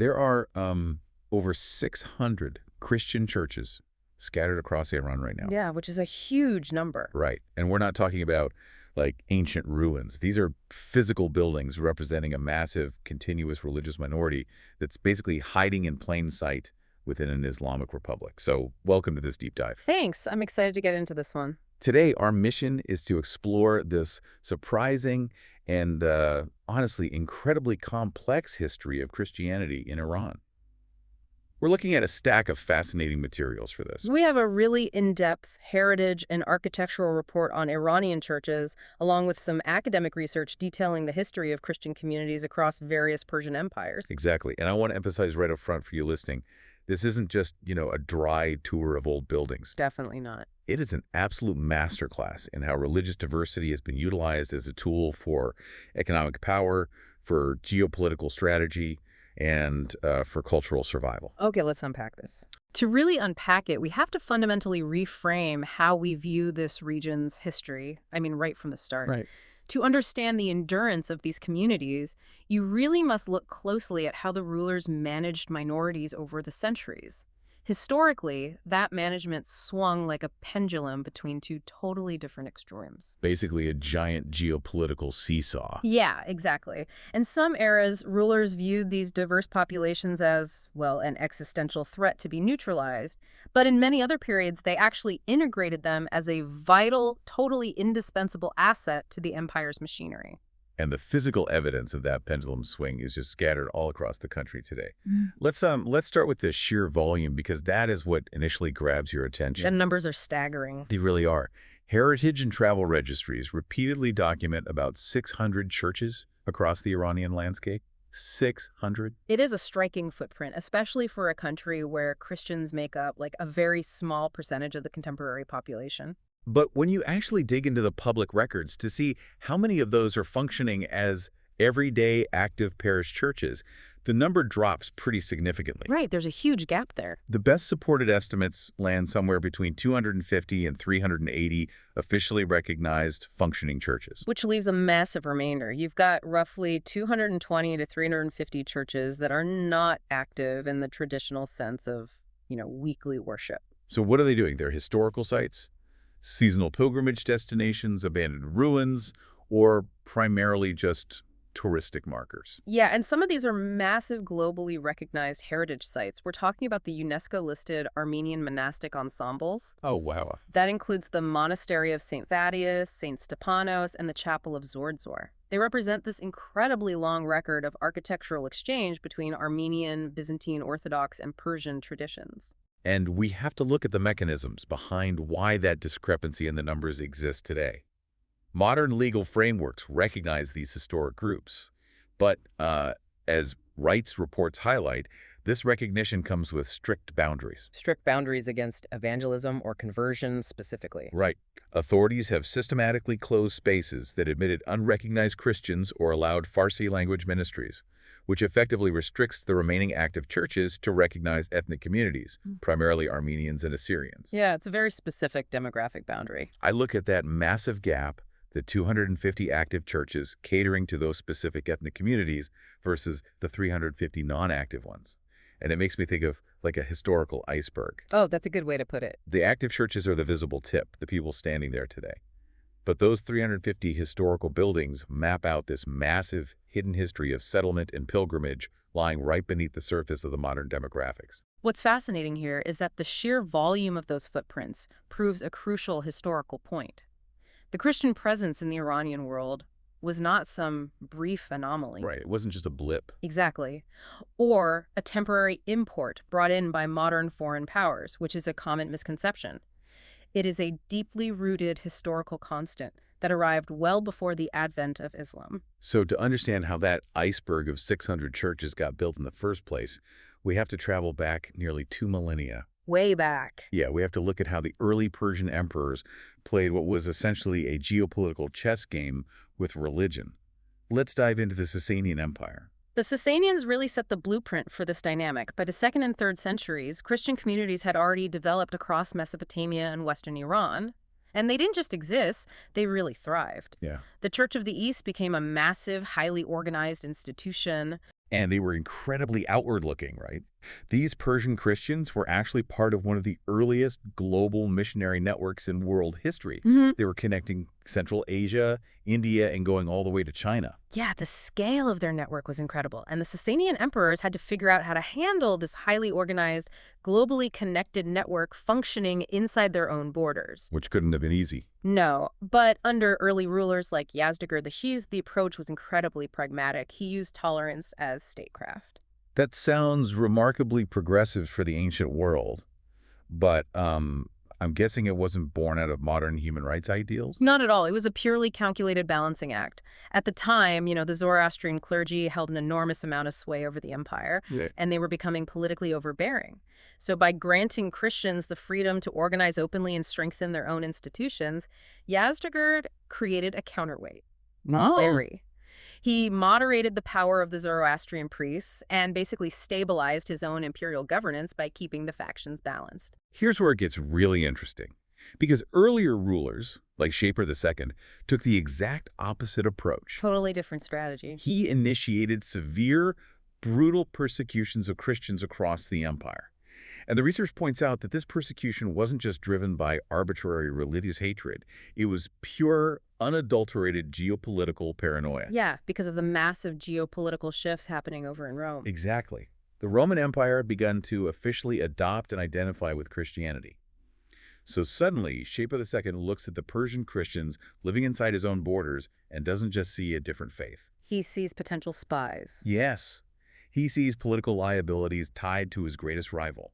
There are over 600 Christian churches scattered across Iran right now. Yeah, which is a huge number. Right. And we're not talking about like ancient ruins. These are physical buildings representing a massive, continuous religious minority that's basically hiding in plain sight within an Islamic republic. So welcome to this deep dive. Thanks. I'm excited to get into this one. Today, our mission is to explore this surprising and honestly incredibly complex history of Christianity in Iran. We're looking at a stack of fascinating materials for this. We have a really in-depth heritage and architectural report on Iranian churches, along with some academic research detailing the history of Christian communities across various Persian empires. Exactly. And I want to emphasize right up front for you listening, this isn't just, a dry tour of old buildings. Definitely not. It is an absolute masterclass in how religious diversity has been utilized as a tool for economic power, for geopolitical strategy, and for cultural survival. Okay, let's unpack this. To really unpack it, we have to fundamentally reframe how we view this region's history. I mean, right from the start. Right. To understand the endurance of these communities, you really must look closely at how the rulers managed minorities over the centuries. Historically, that management swung like a pendulum between two totally different extremes. Basically a giant geopolitical seesaw. Yeah, exactly. In some eras, rulers viewed these diverse populations as, well, an existential threat to be neutralized. But in many other periods, they actually integrated them as a vital, totally indispensable asset to the empire's machinery. And the physical evidence of that pendulum swing is just scattered all across the country today. Let's start with the sheer volume, because that is what initially grabs your attention. The numbers are staggering. They really are. Heritage and travel registries repeatedly document about 600 churches across the Iranian landscape. 600? It is a striking footprint, especially for a country where Christians make up like a very small percentage of the contemporary population. But when you actually dig into the public records to see how many of those are functioning as everyday active parish churches, the number drops pretty significantly. Right, there's a huge gap there. The best supported estimates land somewhere between 250 and 380 officially recognized functioning churches. Which leaves a massive remainder. You've got roughly 220 to 350 churches that are not active in the traditional sense of, weekly worship. So what are they doing? They're historical sites, seasonal pilgrimage destinations, abandoned ruins, or primarily just touristic markers. Yeah, and some of these are massive globally recognized heritage sites. We're talking about the UNESCO-listed Armenian monastic ensembles. Oh, wow. That includes the Monastery of St. Thaddeus, St. Stepanos, and the Chapel of Zordzor. They represent this incredibly long record of architectural exchange between Armenian, Byzantine Orthodox, and Persian traditions. And we have to look at the mechanisms behind why that discrepancy in the numbers exists today. Modern legal frameworks recognize these historic groups, but as rights reports highlight, this recognition comes with strict boundaries. Strict boundaries against evangelism or conversion specifically. Right. Authorities have systematically closed spaces that admitted unrecognized Christians or allowed Farsi language ministries, which effectively restricts the remaining active churches to recognized ethnic communities, primarily Armenians and Assyrians. Yeah, it's a very specific demographic boundary. I look at that massive gap, the 250 active churches catering to those specific ethnic communities versus the 350 non-active ones. And it makes me think of like a historical iceberg. Oh, that's a good way to put it. The active churches are the visible tip, the people standing there today. But those 350 historical buildings map out this massive hidden history of settlement and pilgrimage lying right beneath the surface of the modern demographics. What's fascinating here is that the sheer volume of those footprints proves a crucial historical point. The Christian presence in the Iranian world was not some brief anomaly. Right, it wasn't just a blip. Exactly. Or a temporary import brought in by modern foreign powers, which is a common misconception. It is a deeply rooted historical constant that arrived well before the advent of Islam. So to understand how that iceberg of 600 churches got built in the first place, we have to travel back nearly 2 millennia. Way back. Yeah, we have to look at how the early Persian emperors played what was essentially a geopolitical chess game with religion. Let's dive into the Sasanian Empire. The Sasanians really set the blueprint for this dynamic. By the 2nd and 3rd centuries, Christian communities had already developed across Mesopotamia and western Iran. And they didn't just exist, they really thrived. Yeah. The Church of the East became a massive, highly organized institution. And they were incredibly outward-looking, right? These Persian Christians were actually part of one of the earliest global missionary networks in world history. Hmm. They were connecting Central Asia, India, and going all the way to China. Yeah, the scale of their network was incredible, and the Sasanian emperors had to figure out how to handle this highly organized, globally connected network functioning inside their own borders. Which couldn't have been easy. No, but under early rulers like Yazdegerd the Huge, the approach was incredibly pragmatic. He used tolerance as statecraft. That sounds remarkably progressive for the ancient world, but I'm guessing it wasn't born out of modern human rights ideals? Not at all. It was a purely calculated balancing act. At the time, the Zoroastrian clergy held an enormous amount of sway over the empire, Yeah. and they were becoming politically overbearing. So by granting Christians the freedom to organize openly and strengthen their own institutions, Yazdegerd created a counterweight. No. Very. He moderated the power of the Zoroastrian priests and basically stabilized his own imperial governance by keeping the factions balanced. Here's where it gets really interesting. Because earlier rulers, like Shaper II, took the exact opposite approach. Totally different strategy. He initiated severe, brutal persecutions of Christians across the empire. And the research points out that this persecution wasn't just driven by arbitrary religious hatred. It was pure, unadulterated geopolitical paranoia. Yeah, because of the massive geopolitical shifts happening over in Rome. Exactly. The Roman Empire had begun to officially adopt and identify with Christianity. So suddenly, Shaper II looks at the Persian Christians living inside his own borders and doesn't just see a different faith. He sees potential spies. Yes, he sees political liabilities tied to his greatest rival.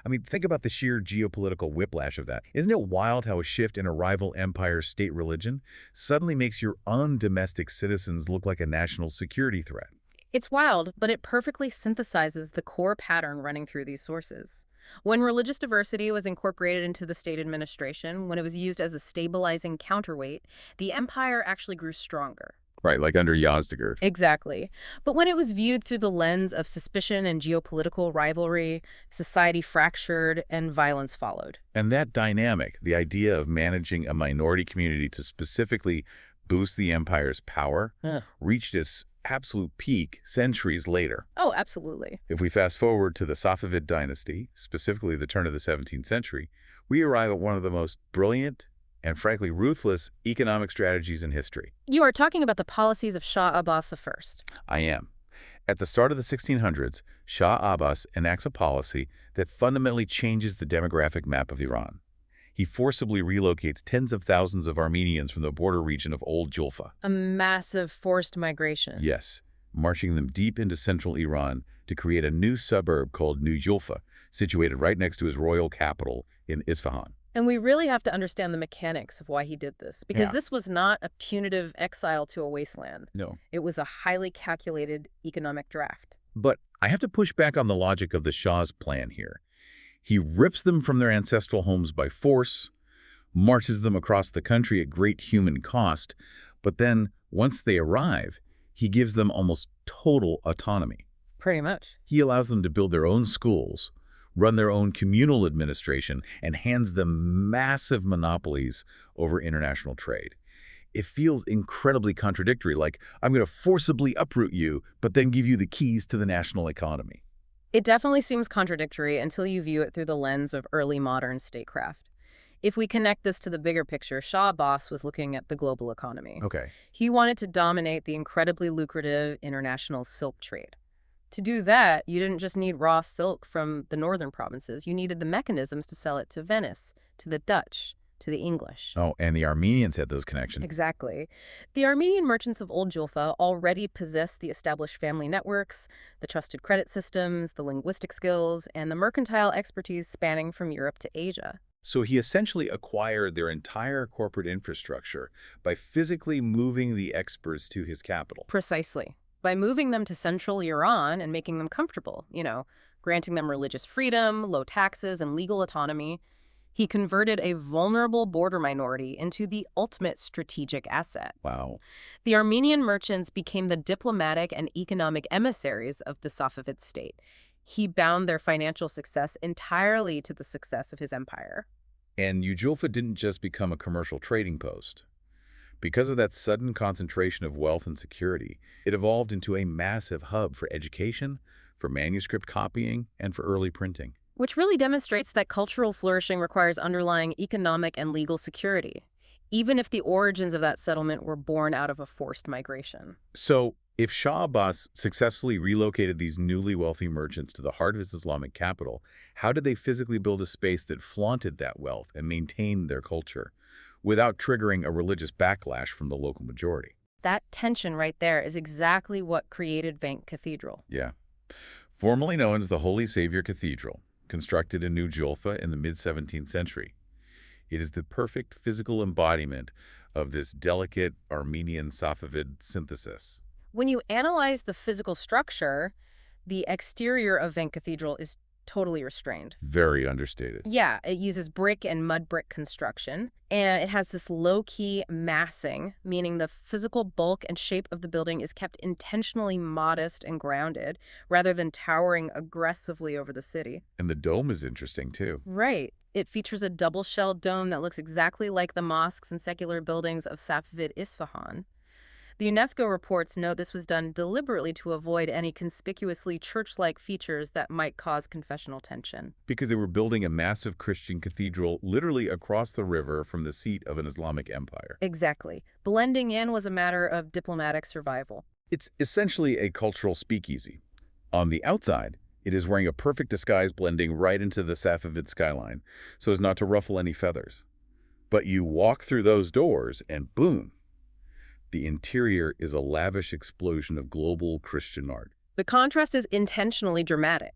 I mean, think about the sheer geopolitical whiplash of that. Isn't it wild how a shift in a rival empire's state religion suddenly makes your own domestic citizens look like a national security threat? It's wild, but it perfectly synthesizes the core pattern running through these sources. When religious diversity was incorporated into the state administration, when it was used as a stabilizing counterweight, the empire actually grew stronger. Right, like under Yazdegerd. Exactly. But when it was viewed through the lens of suspicion and geopolitical rivalry, society fractured and violence followed. And that dynamic, the idea of managing a minority community to specifically boost the empire's power, reached its absolute peak centuries later. Oh, absolutely. If we fast forward to the Safavid dynasty, specifically the turn of the 17th century, we arrive at one of the most brilliant and frankly ruthless economic strategies in history. You are talking about the policies of Shah Abbas I. I am. At the start of the 1600s, Shah Abbas enacts a policy that fundamentally changes the demographic map of Iran. He forcibly relocates tens of thousands of Armenians from the border region of Old Julfa. A massive forced migration. Yes, marching them deep into central Iran to create a new suburb called New Julfa, situated right next to his royal capital in Isfahan. And we really have to understand the mechanics of why he did this, because Yeah. this was not a punitive exile to a wasteland. No. It was a highly calculated economic draft. But I have to push back on the logic of the Shah's plan here. He rips them from their ancestral homes by force, marches them across the country at great human cost, but then, once they arrive, he gives them almost total autonomy. Pretty much. He allows them to build their own schools, run their own communal administration, and hands them massive monopolies over international trade. It feels incredibly contradictory, like, I'm going to forcibly uproot you, but then give you the keys to the national economy. It definitely seems contradictory until you view it through the lens of early modern statecraft. If we connect this to the bigger picture, Shah Abbas was looking at the global economy. Okay. He wanted to dominate the incredibly lucrative international silk trade. To do that, you didn't just need raw silk from the northern provinces. You needed the mechanisms to sell it to Venice, to the Dutch, to the English. Oh, and the Armenians had those connections. Exactly. The Armenian merchants of Old Julfa already possessed the established family networks, the trusted credit systems, the linguistic skills, and the mercantile expertise spanning from Europe to Asia. So he essentially acquired their entire corporate infrastructure by physically moving the experts to his capital. Precisely. By moving them to central Iran and making them comfortable, granting them religious freedom, low taxes, and legal autonomy, he converted a vulnerable border minority into the ultimate strategic asset. Wow. The Armenian merchants became the diplomatic and economic emissaries of the Safavid state. He bound their financial success entirely to the success of his empire. And Julfa didn't just become a commercial trading post. Because of that sudden concentration of wealth and security, it evolved into a massive hub for education, for manuscript copying, and for early printing. Which really demonstrates that cultural flourishing requires underlying economic and legal security, even if the origins of that settlement were born out of a forced migration. So, if Shah Abbas successfully relocated these newly wealthy merchants to the heart of his Islamic capital, how did they physically build a space that flaunted that wealth and maintained their culture without triggering a religious backlash from the local majority? That tension right there is exactly what created Vank Cathedral. Yeah. Formerly known as the Holy Savior Cathedral, constructed in New Julfa in the mid-17th century. It is the perfect physical embodiment of this delicate Armenian Safavid synthesis. When you analyze the physical structure, the exterior of Vank Cathedral is totally restrained. Very understated. Yeah, it uses brick and mud brick construction, and it has this low-key massing, meaning the physical bulk and shape of the building is kept intentionally modest and grounded, rather than towering aggressively over the city. And the dome is interesting, too. Right. It features a double-shelled dome that looks exactly like the mosques and secular buildings of Safavid Isfahan. The UNESCO reports note this was done deliberately to avoid any conspicuously church-like features that might cause confessional tension. Because they were building a massive Christian cathedral literally across the river from the seat of an Islamic empire. Exactly. Blending in was a matter of diplomatic survival. It's essentially a cultural speakeasy. On the outside, it is wearing a perfect disguise blending right into the Safavid skyline, so as not to ruffle any feathers. But you walk through those doors and boom! The interior is a lavish explosion of global Christian art. The contrast is intentionally dramatic.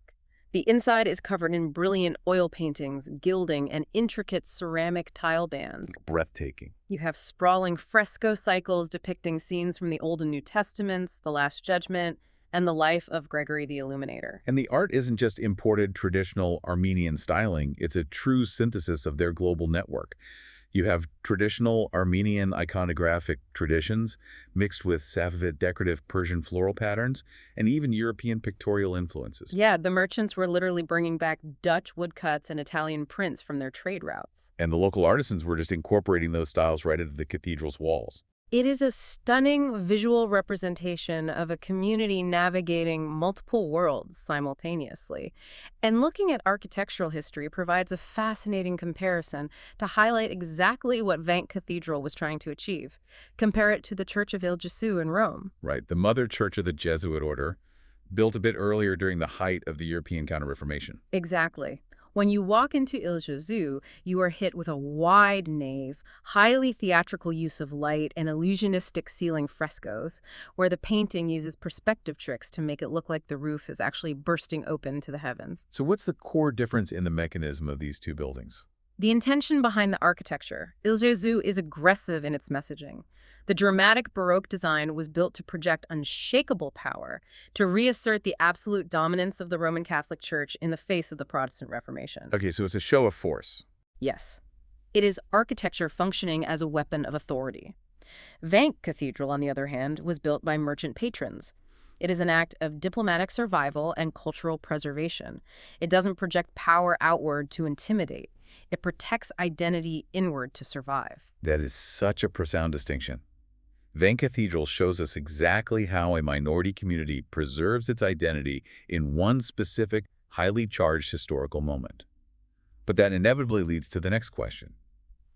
The inside is covered in brilliant oil paintings, gilding, and intricate ceramic tile bands. Breathtaking. You have sprawling fresco cycles depicting scenes from the Old and New Testaments, the Last Judgment, and the life of Gregory the Illuminator. And the art isn't just imported traditional Armenian styling, it's a true synthesis of their global network. You have traditional Armenian iconographic traditions mixed with Safavid decorative Persian floral patterns and even European pictorial influences. Yeah, the merchants were literally bringing back Dutch woodcuts and Italian prints from their trade routes. And the local artisans were just incorporating those styles right into the cathedral's walls. It is a stunning visual representation of a community navigating multiple worlds simultaneously. And looking at architectural history provides a fascinating comparison to highlight exactly what Vank Cathedral was trying to achieve. Compare it to the Church of Il Gesù in Rome. Right, the mother church of the Jesuit order, built a bit earlier during the height of the European Counter-Reformation. Exactly. When you walk into Il Gesù, you are hit with a wide nave, highly theatrical use of light, and illusionistic ceiling frescoes, where the painting uses perspective tricks to make it look like the roof is actually bursting open to the heavens. So what's the core difference in the mechanism of these two buildings? The intention behind the architecture. Il Gesù is aggressive in its messaging. The dramatic Baroque design was built to project unshakable power, to reassert the absolute dominance of the Roman Catholic Church in the face of the Protestant Reformation. Okay, so it's a show of force. Yes. It is architecture functioning as a weapon of authority. Vank Cathedral, on the other hand, was built by merchant patrons. It is an act of diplomatic survival and cultural preservation. It doesn't project power outward to intimidate. It protects identity inward to survive. That is such a profound distinction. Vank Cathedral shows us exactly how a minority community preserves its identity in one specific, highly charged historical moment. But that inevitably leads to the next question.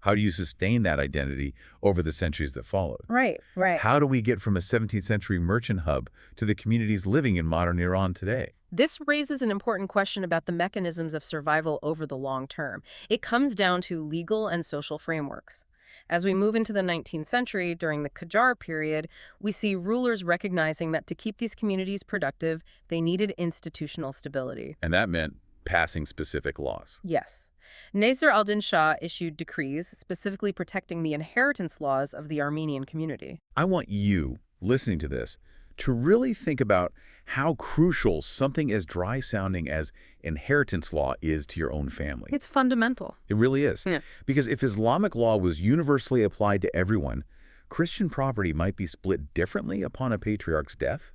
How do you sustain that identity over the centuries that followed? Right. How do we get from a 17th century merchant hub to the communities living in modern Iran today? This raises an important question about the mechanisms of survival over the long term. It comes down to legal and social frameworks. As we move into the 19th century, during the Qajar period, we see rulers recognizing that to keep these communities productive, they needed institutional stability. And that meant passing specific laws. Yes. Nasser al-Din Shah issued decrees specifically protecting the inheritance laws of the Armenian community. I want you, listening to this, to really think about how crucial something as dry-sounding as inheritance law is to your own family. It's fundamental. It really is. Yeah. Because if Islamic law was universally applied to everyone, Christian property might be split differently upon a patriarch's death,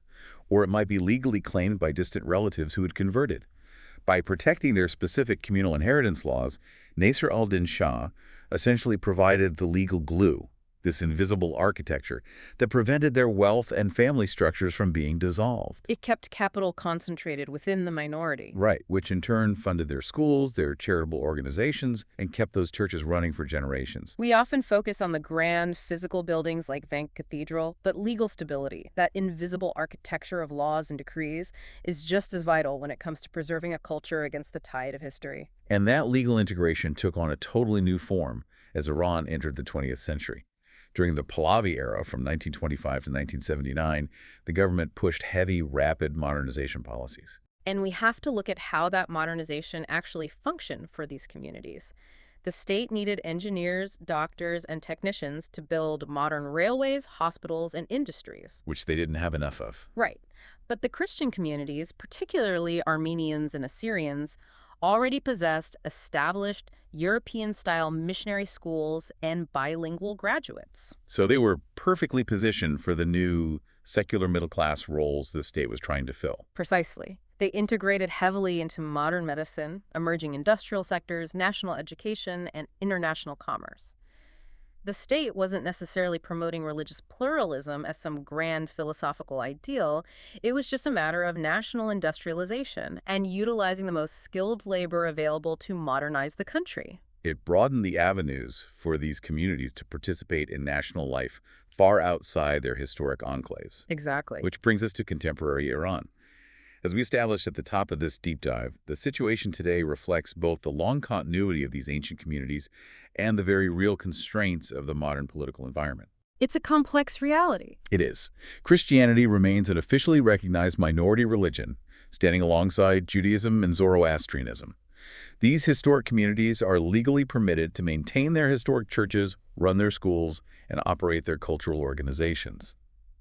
or it might be legally claimed by distant relatives who had converted. By protecting their specific communal inheritance laws, Nasser al-Din Shah essentially provided the legal glue, this invisible architecture that prevented their wealth and family structures from being dissolved. It kept capital concentrated within the minority. Right, which in turn funded their schools, their charitable organizations, and kept those churches running for generations. We often focus on the grand physical buildings like Vank Cathedral, but legal stability, that invisible architecture of laws and decrees, is just as vital when it comes to preserving a culture against the tide of history. And that legal integration took on a totally new form as Iran entered the 20th century. During the Pahlavi era from 1925 to 1979, the government pushed heavy, rapid modernization policies. And we have to look at how that modernization actually functioned for these communities. The state needed engineers, doctors, and technicians to build modern railways, hospitals, and industries. Which they didn't have enough of. Right. But the Christian communities, particularly Armenians and Assyrians, already possessed established European-style missionary schools and bilingual graduates. So they were perfectly positioned for the new secular middle-class roles the state was trying to fill. Precisely. They integrated heavily into modern medicine, emerging industrial sectors, national education, and international commerce. The state wasn't necessarily promoting religious pluralism as some grand philosophical ideal. It was just a matter of national industrialization and utilizing the most skilled labor available to modernize the country. It broadened the avenues for these communities to participate in national life far outside their historic enclaves. Exactly. Which brings us to contemporary Iran. As we established at the top of this deep dive, the situation today reflects both the long continuity of these ancient communities and the very real constraints of the modern political environment. It's a complex reality. It is. Christianity remains an officially recognized minority religion, standing alongside Judaism and Zoroastrianism. These historic communities are legally permitted to maintain their historic churches, run their schools, and operate their cultural organizations.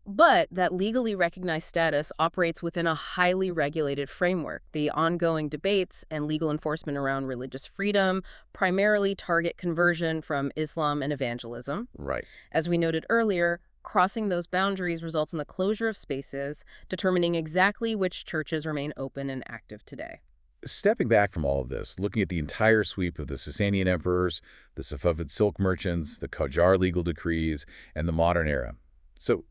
But that legally recognized status operates within a highly regulated framework. The ongoing debates and legal enforcement around religious freedom primarily target conversion from Islam and evangelism. Right. As we noted earlier, crossing those boundaries results in the closure of spaces, determining exactly which churches remain open and active today. Stepping back from all of this, looking at the entire sweep of the Sasanian emperors, the Safavid silk merchants, the Qajar legal decrees, and the modern era. So,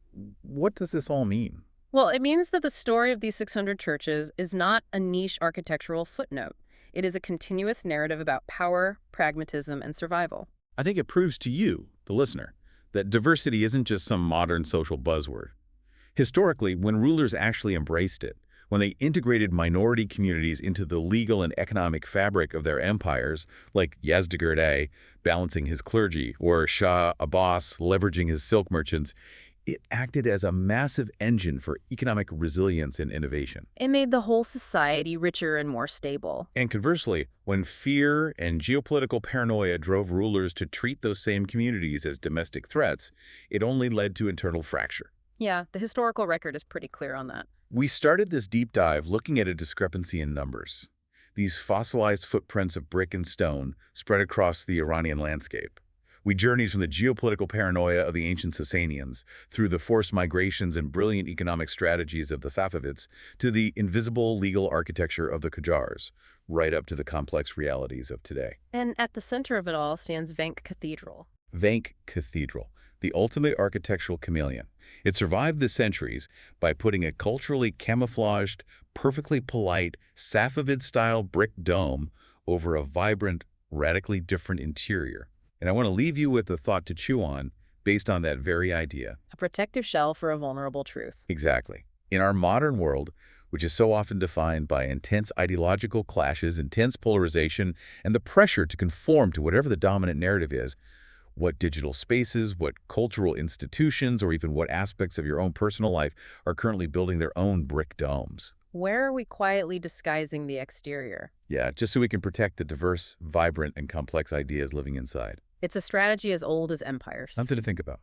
what does this all mean? Well, it means that the story of these 600 churches is not a niche architectural footnote. It is a continuous narrative about power, pragmatism, and survival. I think it proves to you, the listener, that diversity isn't just some modern social buzzword. Historically, when rulers actually embraced it, when they integrated minority communities into the legal and economic fabric of their empires, like Yazdegerd balancing his clergy, or Shah Abbas leveraging his silk merchants, it acted as a massive engine for economic resilience and innovation. It made the whole society richer and more stable. And conversely, when fear and geopolitical paranoia drove rulers to treat those same communities as domestic threats, it only led to internal fracture. Yeah, the historical record is pretty clear on that. We started this deep dive looking at a discrepancy in numbers. These fossilized footprints of brick and stone spread across the Iranian landscape. We journeyed from the geopolitical paranoia of the ancient Sasanians through the forced migrations and brilliant economic strategies of the Safavids to the invisible legal architecture of the Qajars, right up to the complex realities of today. And at the center of it all stands Vank Cathedral. Vank Cathedral, the ultimate architectural chameleon. It survived the centuries by putting a culturally camouflaged, perfectly polite, Safavid-style brick dome over a vibrant, radically different interior. And I want to leave you with a thought to chew on based on that very idea. A protective shell for a vulnerable truth. Exactly. In our modern world, which is so often defined by intense ideological clashes, intense polarization, and the pressure to conform to whatever the dominant narrative is, what digital spaces, what cultural institutions, or even what aspects of your own personal life are currently building their own brick domes? Where are we quietly disguising the exterior? Yeah, just so we can protect the diverse, vibrant, and complex ideas living inside. It's a strategy as old as empires. Something to think about.